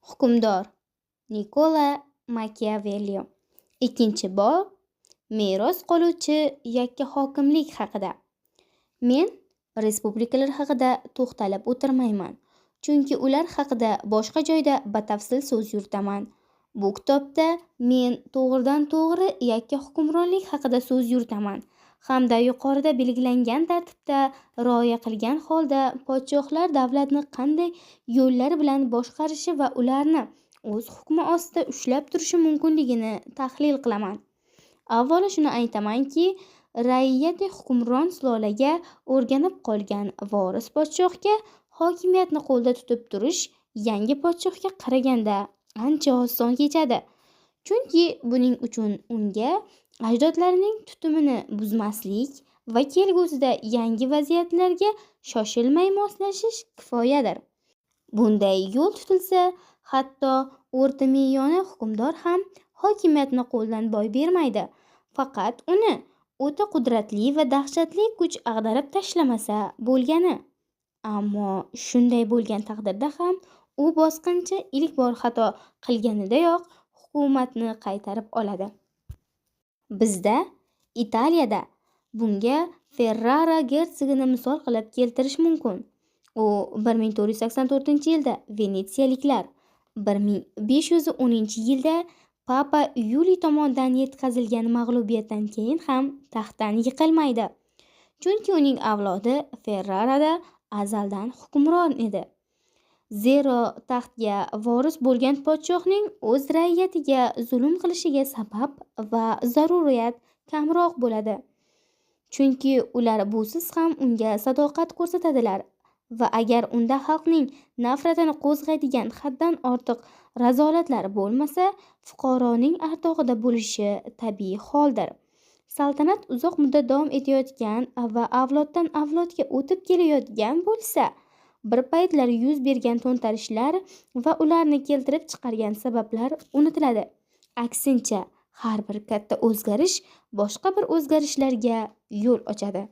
Hukmdor Niccolo Machiavelli. Ikkinchi bob meros qoluvchi yakka hokimlik haqida. Men respublikalar haqida to'xtalib o'tirmayman, chunki ular haqida boshqa joyda batafsil so'z yuritaman. Bu kitobda men to'g'ridan-to'g'ri yakka hukmronlik haqida so'z yuritaman hamda yuqorida belgilangan tartibda rioya qilgan holda podshohlar davlatni qanday yo'llar bilan boshqarishi va ularni o'z hukmi ostida ushlab turishi mumkinligini tahlil qilaman. Avvalo shuni aytamanki, raiyati hukmron sulolaga o'rganib qolgan voris podshohga hokimiyatni qo'lda tutib turish yangi podshohga qaraganda ancha oson kechadi. Chunki buning uchun unga ajdodlarining tutumini buzmaslik va kelgusida yangi vaziyatlarga shoshilmay moslashish kifoyadir. Bunday yo'l tutilsa, hatto o'rtamiyona hukmdor ham hokimiyatni qo'ldan boy bermaydi. Faqat uni o'ta qudratli va dahshatli kuch ag'darib tashlamasa bo'lgani. Ammo shunday bo'lgan taqdirda ham u bosqinchi ilk bor xato qilganidayoq hukumatni qaytarib oladi. Bizda Italiyada bunga Ferrara gersogini misol qilib keltirish mumkin. U 1484-yilda venetsiyaliklar, 1510-yilda Papa Yuliy tomonidan yetkazilgan mag'lubiyatdan keyin ham taxtdan yiqilmaydi. Chunki uning avlodi Ferrarada azaldan hukmron edi. Zero taxtga voris bo'lgan podshohning o'z raiyatiga zulm qilishiga sabab va zaruriyat kamroq bo'ladi. Chunki ular busiz ham unga sadoqat ko'rsatadilar va agar unda xalqning nafratini qo'zg'aydigan haddan ortiq razolatlar bo'lmasa, fuqaroning ardog'ida bo'lishi tabiiy holdir. Saltanat uzoq muddat davom etayotgan va avloddan avlodga o'tib kelayotgan bo'lsa, bir paytlar yuz bergan to'ntarishlar va ularni keltirib chiqargan sabablar unutiladi. Aksincha, har bir katta o'zgarish boshqa bir o'zgarishlarga yo'l ochadi.